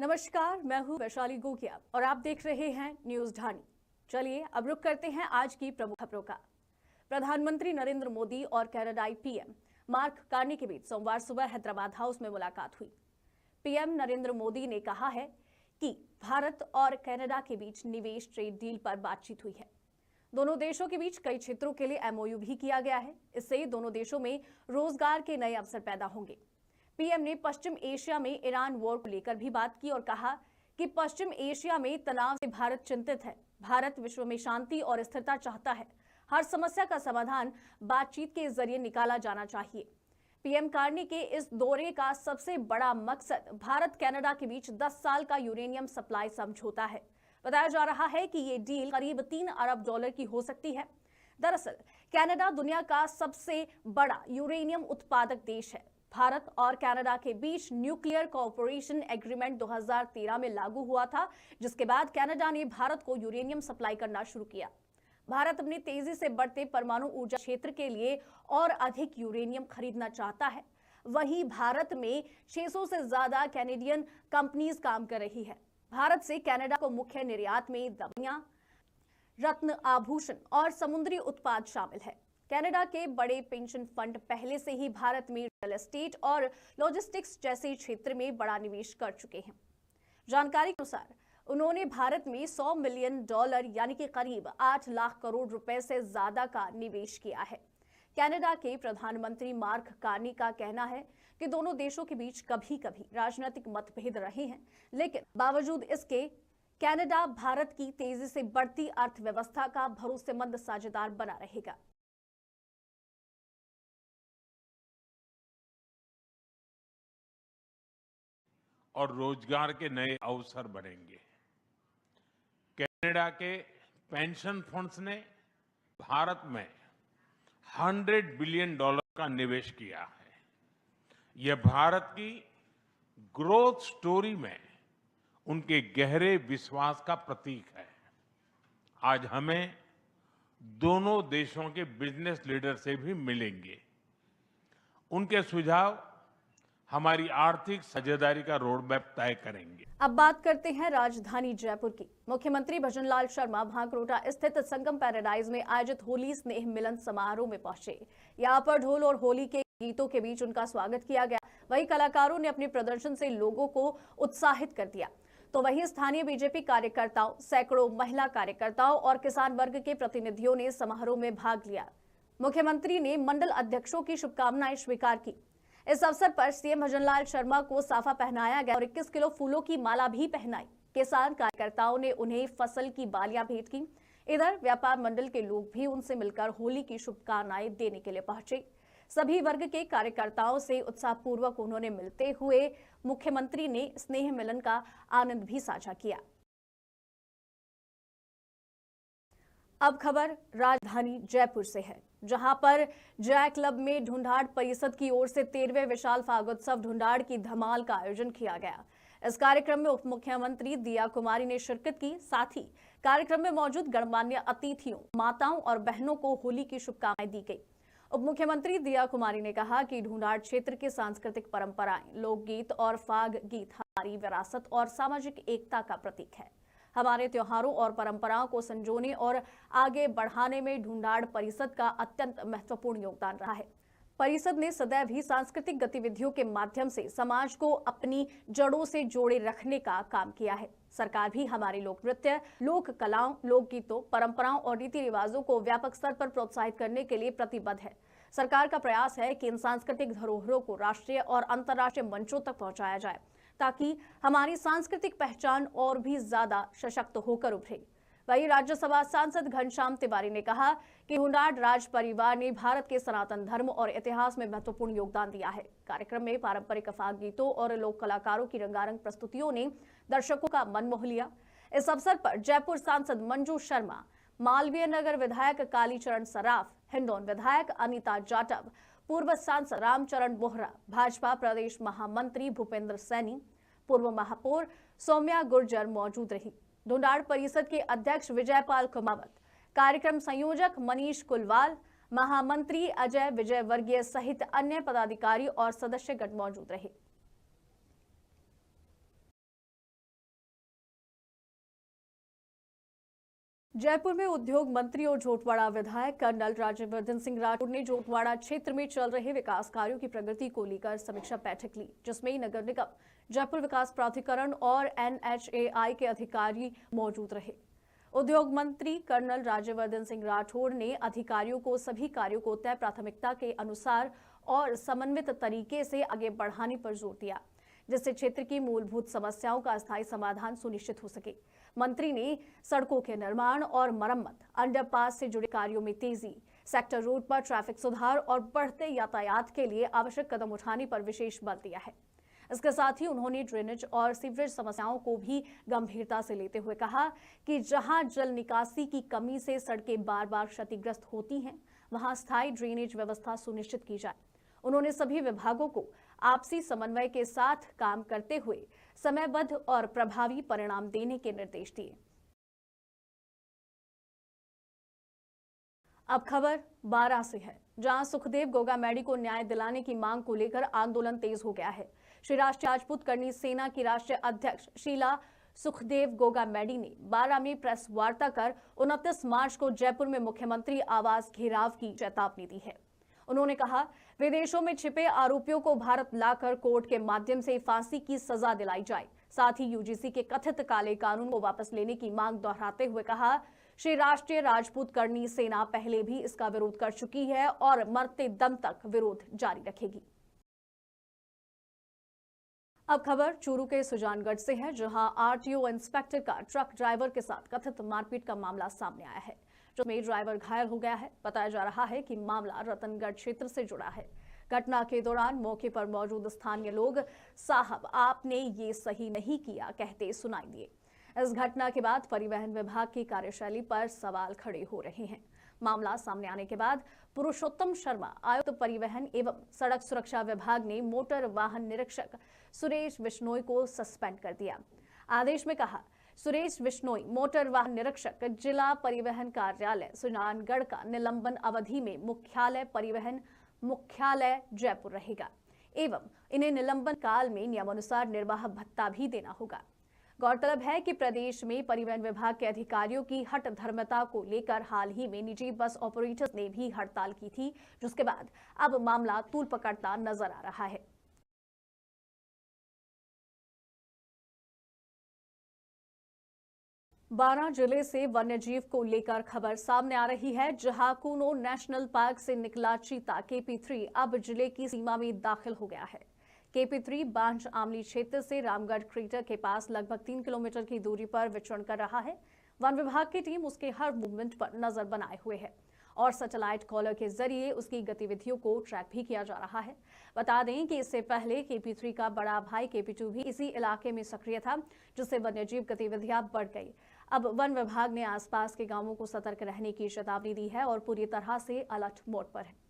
नमस्कार, मैं हूं वैशाली गोगिया और आप देख रहे हैं न्यूज ढाणी। चलिए अब रुक करते हैं आज की प्रमुख खबरों का। प्रधानमंत्री नरेंद्र मोदी और कनाडाई पीएम मार्क कार्नी के बीच सोमवार सुबह हैदराबाद हाउस में मुलाकात हुई। पीएम नरेंद्र मोदी ने कहा है कि भारत और कनाडा के बीच निवेश ट्रेड डील पर बातचीत हुई है। दोनों देशों के बीच कई क्षेत्रों के लिए एमओयू भी किया गया है। इससे दोनों देशों में रोजगार के नए अवसर पैदा होंगे। पीएम ने पश्चिम एशिया में ईरान वॉर को लेकर भी बात की और कहा कि पश्चिम एशिया में तनाव से भारत चिंतित है। भारत विश्व में शांति और स्थिरता चाहता है। हर समस्या का समाधान बातचीत के जरिए निकाला जाना चाहिए। पीएम कार्नी के इस दौरे का सबसे बड़ा मकसद भारत कनाडा के बीच 10 साल का यूरेनियम सप्लाई समझौता है। बताया जा रहा है कि ये डील करीब $3 अरब की हो सकती है। दरअसल कनाडा दुनिया का सबसे बड़ा यूरेनियम उत्पादक देश है। भारत और कनाडा के बीच न्यूक्लियर कोऑपरेशन एग्रीमेंट 2013 में लागू हुआ था, जिसके बाद कनाडा ने भारत को यूरेनियम सप्लाई करना शुरू किया। भारत अपनी तेजी से बढ़ते परमाणु ऊर्जा क्षेत्र के लिए और अधिक यूरेनियम खरीदना चाहता है। वहीं भारत में 600 से ज्यादा कैनेडियन कंपनीज काम कर रही है। भारत से कनाडा को मुख्य निर्यात में दवाइयां, रत्न आभूषण और समुद्री उत्पाद शामिल है। कनाडा के बड़े पेंशन फंड पहले से ही भारत में रियल एस्टेट और लॉजिस्टिक्स जैसे क्षेत्र में बड़ा निवेश कर चुके हैं। जानकारी के अनुसार उन्होंने भारत में $100 मिलियन यानी कि करीब 8 लाख करोड़ रुपए से ज्यादा का निवेश किया है। कनाडा के प्रधानमंत्री मार्क कार्नी का कहना है कि दोनों देशों के बीच कभी-कभी राजनीतिक मतभेद रहे हैं, लेकिन बावजूद इसके कनाडा भारत की तेजी से बढ़ती अर्थव्यवस्था का भरोसेमंद साझेदार बना रहेगा। और रोजगार के नए अवसर बनेंगे। कनाडा के पेंशन फंड्स ने भारत में $100 बिलियन का निवेश किया है। यह भारत की ग्रोथ स्टोरी में उनके गहरे विश्वास का प्रतीक है। आज हमें दोनों देशों के बिजनेस लीडर से भी मिलेंगे। उनके सुझाव हमारी आर्थिक साझेदारी का रोड मैप तय करेंगे। अब बात करते हैं राजधानी जयपुर की। मुख्यमंत्री भजनलाल शर्मा भांकरोटा स्थित संगम पैराडाइज में आयोजित होली स्नेह मिलन समारोह में पहुंचे। यहाँ पर ढोल और होली के गीतों के बीच उनका स्वागत किया गया। वहीं कलाकारों ने अपने प्रदर्शन से लोगों को उत्साहित कर दिया। तो वहीं स्थानीय बीजेपी कार्यकर्ताओं, सैकड़ों महिला कार्यकर्ताओं और किसान वर्ग के प्रतिनिधियों ने समारोह में भाग लिया। मुख्यमंत्री ने मंडल अध्यक्षों की शुभकामनाएं स्वीकार की। इस अवसर पर सीएम भजनलाल शर्मा को साफा पहनाया गया और 21 किलो फूलों की माला भी पहनाई। किसान कार्यकर्ताओं ने उन्हें फसल की बालियां भेंट की। इधर व्यापार मंडल के लोग भी उनसे मिलकर होली की शुभकामनाएं देने के लिए पहुंचे। सभी वर्ग के कार्यकर्ताओं से उत्साहपूर्वक उन्होंने मिलते हुए मुख्यमंत्री ने स्नेह मिलन का आनंद भी साझा किया। अब खबर राजधानी जयपुर से है, जहां पर जय क्लब में ढूंढाड़ परिषद की ओर से 13वें विशाल फागोत्सव ढूंढाड़ की धमाल का आयोजन किया गया। इस कार्यक्रम में उप मुख्यमंत्री दिया कुमारी ने शिरकत की। साथ ही कार्यक्रम में मौजूद गणमान्य अतिथियों, माताओं और बहनों को होली की शुभकामनाएं दी गई। उप मुख्यमंत्री दिया कुमारी ने कहा कि ढूंढाड़ क्षेत्र की सांस्कृतिक परंपराएं, लोकगीत और फाग गीत हमारी विरासत और सामाजिक एकता का प्रतीक है। हमारे त्योहारों और परंपराओं को संजोने और आगे बढ़ाने में ढूंढाड़ परिषद का अत्यंत महत्वपूर्ण योगदान रहा है। परिषद ने सदैव ही सांस्कृतिक गतिविधियों के माध्यम से समाज को अपनी जड़ों से जोड़े रखने का काम किया है। सरकार भी हमारे लोक नृत्य, लोक कलाओं, लोकगीतों, परंपराओं और रीति रिवाजों को व्यापक स्तर पर प्रोत्साहित करने के लिए प्रतिबद्ध है। सरकार का प्रयास है कि इन सांस्कृतिक धरोहरों को राष्ट्रीय और अंतर्राष्ट्रीय मंचों तक पहुंचाया जाए, ताकि हमारी सांस्कृतिक पहचान और भी ज्यादा सशक्त होकर उभरे। वहीं राज्यसभा सांसद घनश्याम तिवारी ने कहा कि ढूंढाड़ राज परिवार ने भारत के सनातन धर्म और इतिहास में महत्वपूर्ण योगदान दिया है। कार्यक्रम में पारंपरिक फाग गीतों और लोक कलाकारों की रंगारंग प्रस्तुतियों ने दर्शकों का मन मोह लिया। इस अवसर पर जयपुर सांसद मंजू शर्मा, मालवीय नगर विधायक कालीचरण सराफ, हिंडौन विधायक अनीता जाटव, पूर्व सांसद रामचरण बोहरा, भाजपा प्रदेश महामंत्री भूपेंद्र सैनी, पूर्व महापौर सौम्या गुर्जर मौजूद रही। ढूंढाड़ परिषद के अध्यक्ष विजयपाल कुमावत, कार्यक्रम संयोजक मनीष कुलवाल, महामंत्री अजय विजय वर्गीय सहित अन्य पदाधिकारी और सदस्यगण मौजूद रहे। जयपुर में उद्योग मंत्री और जोटवाड़ा विधायक कर्नल राज्यवर्धन सिंह राठौड़ ने जोटवाड़ा क्षेत्र में चल रहे विकास कार्यों की प्रगति को लेकर समीक्षा बैठक ली, जिसमें नगर निगम, जयपुर विकास प्राधिकरण और NHAI के अधिकारी मौजूद रहे। उद्योग मंत्री कर्नल राज्यवर्धन सिंह राठौड़ ने अधिकारियों को सभी कार्यों को तय प्राथमिकता के अनुसार और समन्वित तरीके से आगे बढ़ाने पर जोर दिया, जिससे क्षेत्र की मूलभूत समस्याओं का अस्थायी समाधान सुनिश्चित हो सके। मंत्री ने सड़कों के निर्माण और मरम्मत, अंडरपास से जुड़े कार्यों में तेजी, सेक्टर रोड पर ट्रैफिक सुधार और बढ़ते यातायात के लिए आवश्यक कदम उठाने पर विशेष बल दिया है। इसके साथ ही उन्होंने ड्रेनेज और सीवरेज समस्याओं को भी गंभीरता से लेते हुए कहा कि जहां जल निकासी की कमी से सड़कें बार बार क्षतिग्रस्त होती हैं, वहां स्थायी ड्रेनेज व्यवस्था सुनिश्चित की जाए। उन्होंने सभी विभागों को आपसी समन्वय के साथ काम करते हुए समयबद्ध और प्रभावी परिणाम देने के निर्देश दिए। अब खबर बारां से है, जहां सुखदेव गोगामैडी को न्याय दिलाने की मांग को लेकर आंदोलन तेज हो गया है। श्री राष्ट्रीय राजपूत करनी सेना की राष्ट्रीय अध्यक्ष शीला सुखदेव गोगामैडी ने बारां में प्रेस वार्ता कर 29 मार्च को जयपुर में मुख्यमंत्री आवास घेराव की चेतावनी दी है। उन्होंने कहा, विदेशों में छिपे आरोपियों को भारत लाकर कोर्ट के माध्यम से फांसी की सजा दिलाई जाए। साथ ही यूजीसी के कथित काले कानून को वापस लेने की मांग दोहराते हुए कहा, श्री राष्ट्रीय राजपूत करनी सेना पहले भी इसका विरोध कर चुकी है और मरते दम तक विरोध जारी रखेगी। अब खबर चूरू के सुजानगढ़ से है, जहां आरटीओ इंस्पेक्टर का ट्रक ड्राइवर के साथ कथित मारपीट का मामला सामने आया है, जिसमें ड्राइवर घायल हो गया है। बताया जा रहा है कि मामला रतनगढ़ क्षेत्र से जुड़ा है। घटना के दौरान मौके पर मौजूद स्थानीय लोग साहब आपने ये सही नहीं किया कहते सुनाई दिए। इस घटना के बाद परिवहन विभाग की कार्यशैली पर सवाल खड़े हो रहे हैं। मामला सामने आने के बाद पुरुषोत्तम शर्मा, आयुक्त परिवहन एवं सड़क सुरक्षा विभाग ने मोटर वाहन निरीक्षक सुरेश बिश्नोई को सस्पेंड कर दिया। आदेश में कहा, सुरेश बिश्नोई मोटर वाहन निरीक्षक जिला परिवहन कार्यालय सुजानगढ़ का निलंबन अवधि में मुख्यालय परिवहन मुख्यालय जयपुर रहेगा एवं इन्हें निलंबन काल में नियमानुसार निर्वाह भत्ता भी देना होगा। गौरतलब है कि प्रदेश में परिवहन विभाग के अधिकारियों की हठ धर्मता को लेकर हाल ही में निजी बस ऑपरेटर्स ने भी हड़ताल की थी, जिसके बाद अब मामला तूल पकड़ता नजर आ रहा है। बारां जिले से वन्यजीव को लेकर खबर सामने आ रही है, जहां कूनो नेशनल पार्क से निकला चीता KP3 अब जिले की सीमा में दाखिल हो गया है। KP3 बांझ आमली क्षेत्र से रामगढ़ क्रेटर के पास लगभग 3 किलोमीटर की दूरी पर विचरण कर रहा है। वन विभाग की टीम उसके हर मूवमेंट पर नजर बनाए हुए है और सैटेलाइट कॉलर के जरिए उसकी गतिविधियों को ट्रैक भी किया जा रहा है। बता दें कि इससे पहले KP3 का बड़ा भाई KP2 भी इसी इलाके में सक्रिय था, जिससे वन्यजीव गतिविधियां बढ़ गई। अब वन विभाग ने आसपास के गांवों को सतर्क रहने की चेतावनी दी है और पूरी तरह से अलर्ट मोड पर है।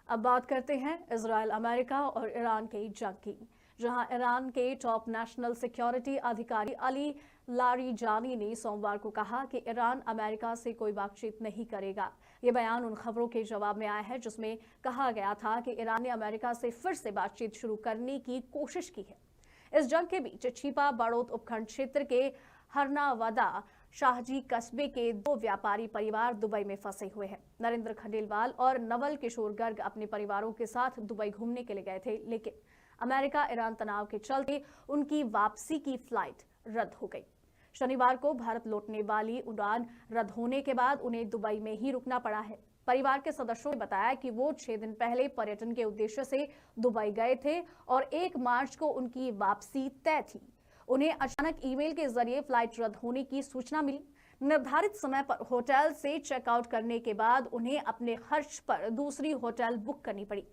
अब बात करते हैं इजराइल, अमेरिका और ईरान की जंग की, जहां ईरान के टॉप नेशनल सिक्योरिटी अधिकारी अली लारीजानी ने सोमवार को कहा कि ईरान अमेरिका से कोई बातचीत नहीं करेगा। ये बयान उन खबरों के जवाब में आया है जिसमें कहा गया था कि ईरान ने अमेरिका से फिर से बातचीत शुरू करने की कोशिश की है। इस जंग के बीच छिपा बाड़ोत उपखंड क्षेत्र के हरनावदा शाहजी कस्बे के 2 व्यापारी परिवार दुबई में फंसे हुए हैं। नरेंद्र खंडेलवाल और नवल किशोर गर्ग अपने परिवारों के साथ दुबई घूमने के लिए गए थे, लेकिन अमेरिका ईरान तनाव के चलते उनकी वापसी की फ्लाइट रद्द हो गई। शनिवार को भारत लौटने वाली उड़ान रद्द होने के बाद उन्हें दुबई में ही रुकना पड़ा है। परिवार के सदस्यों ने बताया कि वो 6 दिन पहले पर्यटन के उद्देश्य से दुबई गए थे और 1 मार्च को उनकी वापसी तय थी। उन्हें अचानक ईमेल के जरिए फ्लाइट रद्द होने की सूचना मिली। निर्धारित समय पर होटल से चेकआउट करने के बाद उन्हें अपने खर्च पर दूसरी होटल बुक करनी पड़ी।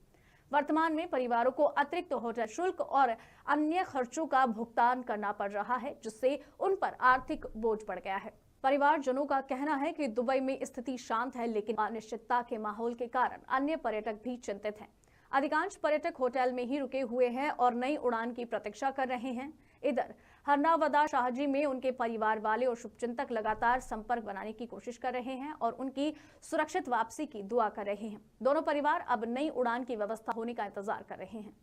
वर्तमान में परिवारों को अतिरिक्त होटल शुल्क और अन्य खर्चों का भुगतान करना पड़ रहा है, जिससे उन पर आर्थिक बोझ बढ़ गया है। परिवारजनों का कहना है कि दुबई में स्थिति शांत है, लेकिन अनिश्चितता के माहौल के कारण अन्य पर्यटक भी चिंतित हैं। अधिकांश पर्यटक होटल में ही रुके हुए हैं और नई उड़ान की प्रतीक्षा कर रहे हैं। इधर हरनावदा शाहजी में उनके परिवार वाले और शुभचिंतक लगातार संपर्क बनाने की कोशिश कर रहे हैं और उनकी सुरक्षित वापसी की दुआ कर रहे हैं। दोनों परिवार अब नई उड़ान की व्यवस्था होने का इंतजार कर रहे हैं।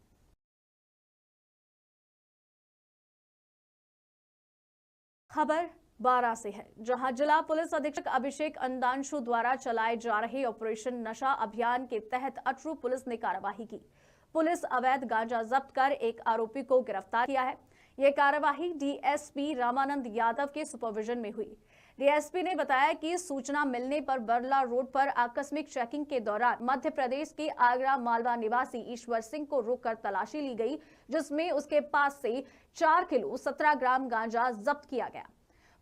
खबर 12 से है, जहां जिला पुलिस अधीक्षक अभिषेक अंदांशु द्वारा चलाए जा रहे ऑपरेशन नशा अभियान के तहत अटरू पुलिस ने कार्रवाई की। पुलिस अवैध गांजा जब्त कर एक आरोपी को गिरफ्तार किया है। यह कार्रवाई डीएसपी रामानंद यादव के सुपरविजन में हुई। डीएसपी ने बताया कि सूचना मिलने पर बरला रोड पर आकस्मिक चेकिंग के दौरान मध्य प्रदेश के आगरा मालवा निवासी ईश्वर सिंह को रोककर तलाशी ली गई, जिसमें उसके पास से 4 किलो 17 ग्राम गांजा जब्त किया गया।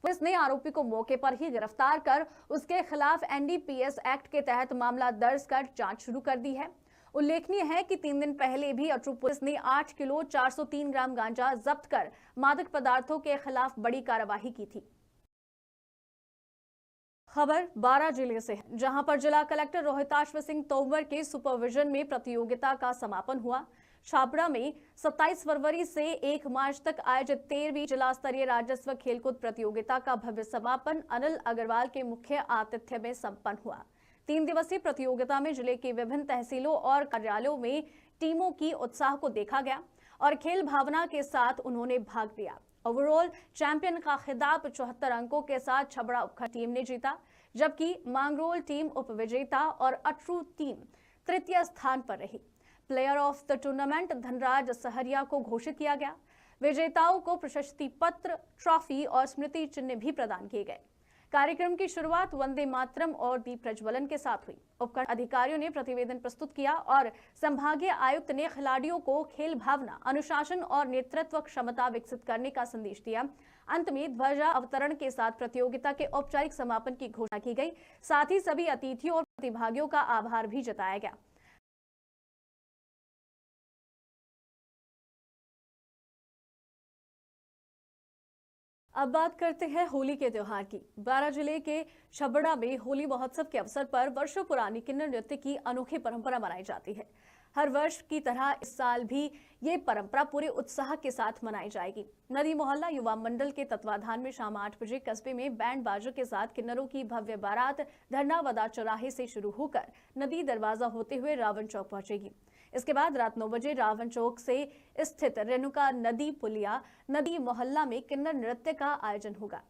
पुलिस ने आरोपी को मौके पर ही गिरफ्तार कर उसके खिलाफ एनडीपीएस एक्ट के तहत मामला दर्ज कर जांच शुरू कर दी है। उल्लेखनीय है कि 3 दिन पहले भी अटरू पुलिस ने 8 किलो 403 ग्राम गांजा जब्त कर मादक पदार्थों के खिलाफ बड़ी कार्रवाई की थी। खबर 12 जिले से है, जहां पर जिला कलेक्टर रोहिताश सिंह तोमर के सुपरविजन में प्रतियोगिता का समापन हुआ। छाबड़ा में 27 फरवरी से 1 मार्च तक आयोजित 13वीं जिला स्तरीय राजस्व खेलकूद प्रतियोगिता का भव्य समापन अनिल अग्रवाल के मुख्य आतिथ्य में संपन्न हुआ। 3 दिवसीय प्रतियोगिता में जिले के विभिन्न तहसीलों और कार्यालयों में टीमों की उत्साह को देखा गया और खेल भावना के साथ उन्होंने भाग लिया। ओवरऑल चैंपियन का खिताब 74 अंकों के साथ छबड़ा उपखंड टीम ने जीता, जबकि मांगरोल टीम उपविजेता और अटरू टीम तृतीय स्थान पर रही। Player of the tournament Dhanraj Sahariya को घोषित किया गया। विजेताओं को प्रशस्ति पत्र, ट्रॉफी और स्मृति चिन्ह भी प्रदान किए गए। कार्यक्रम की शुरुआत वंदे मातरम और दीप प्रज्वलन के साथ हुई। उपखंड अधिकारियों ने प्रतिवेदन प्रस्तुत किया और संभागीय आयुक्त ने खिलाड़ियों को खेल भावना, अनुशासन और नेतृत्व क्षमता विकसित करने का संदेश दिया। अंत में ध्वजा अवतरण के साथ प्रतियोगिता के औपचारिक समापन की घोषणा की गई। साथ ही सभी अतिथियों और प्रतिभागियों का आभार भी जताया गया। अब बात करते हैं होली के त्योहार की। बारां जिले के छबड़ा में होली महोत्सव के अवसर पर वर्षों पुरानी किन्नर नृत्य की अनोखी परंपरा मनाई जाती है। हर वर्ष की तरह इस साल भी ये परंपरा पूरे उत्साह के साथ मनाई जाएगी। नदी मोहल्ला युवा मंडल के तत्वाधान में शाम 8 बजे कस्बे में बैंड बाजों के साथ किन्नरों की भव्य बारात धरनावदा चौराहे से शुरू होकर नदी दरवाजा होते हुए रावण चौक पहुंचेगी। इसके बाद रात 9 बजे रावण चौक से स्थित रेणुका नदी पुलिया नदी मोहल्ला में किन्नर नृत्य का आयोजन होगा।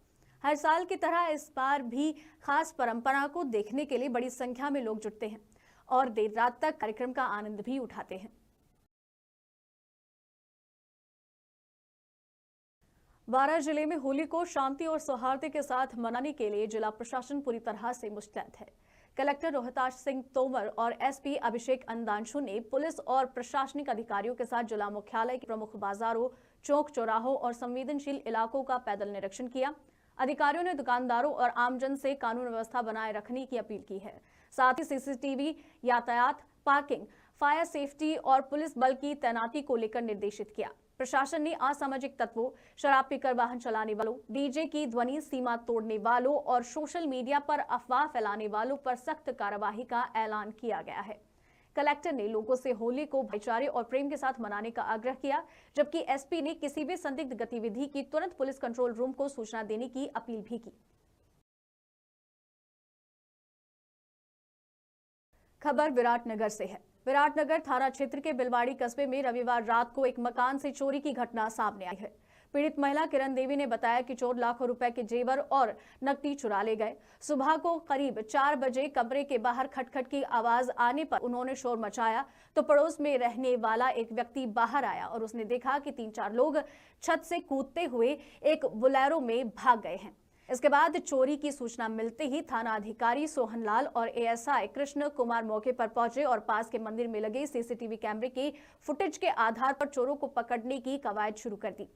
हर साल की तरह इस बार भी खास परंपरा को देखने के लिए बड़ी संख्या में लोग जुटते हैं और देर रात तक कार्यक्रम का आनंद भी उठाते हैं। बारां जिले में होली को शांति और सौहार्द के साथ मनाने के लिए जिला प्रशासन पूरी तरह से मुस्तैद है। कलेक्टर रोहिताश सिंह तोमर और एसपी अभिषेक अंदांशु ने पुलिस और प्रशासनिक अधिकारियों के साथ जिला मुख्यालय के प्रमुख बाजारों, चौक चौराहों और संवेदनशील इलाकों का पैदल निरीक्षण किया। अधिकारियों ने दुकानदारों और आमजन से कानून व्यवस्था बनाए रखने की अपील की है। साथ ही सीसीटीवी, यातायात, पार्किंग, फायर सेफ्टी और पुलिस बल की तैनाती को लेकर निर्देशित किया। प्रशासन ने असामाजिक तत्वों, शराब पीकर वाहन चलाने वालों, डीजे की ध्वनि सीमा तोड़ने वालों और सोशल मीडिया पर अफवाह फैलाने वालों पर सख्त कार्रवाई का ऐलान किया गया है। कलेक्टर ने लोगों से होली को भाईचारे और प्रेम के साथ मनाने का आग्रह किया, जबकि एसपी ने किसी भी संदिग्ध गतिविधि की तुरंत पुलिस कंट्रोल रूम को सूचना देने की अपील भी की। खबर विराटनगर से है। विराटनगर थाना क्षेत्र के बिलवाड़ी कस्बे में रविवार रात को एक मकान से चोरी की घटना सामने आई है। पीड़ित महिला किरण देवी ने बताया कि चोर लाखों रुपए के जेवर और नकदी चुरा ले गए। सुबह को करीब 4 बजे कमरे के बाहर खटखट की आवाज आने पर उन्होंने शोर मचाया तो पड़ोस में रहने वाला एक व्यक्ति बाहर आया और उसने देखा कि 3-4 लोग छत से कूदते हुए एक बोलेरो में भाग गए हैं। इसके बाद चोरी की सूचना मिलते ही थाना अधिकारी सोहनलाल और एएसआई कृष्ण कुमार मौके पर पहुंचे और पास के मंदिर में लगे सीसीटीवी कैमरे के फुटेज के आधार पर चोरों को पकड़ने की कवायद शुरू कर दी।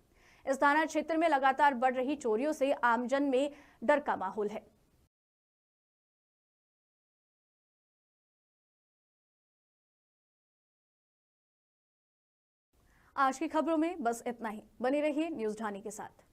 इस थाना क्षेत्र में लगातार बढ़ रही चोरियों से आमजन में डर का माहौल है। आज की खबरों में बस इतना ही। बने रहिए न्यूज़ ढानी के साथ।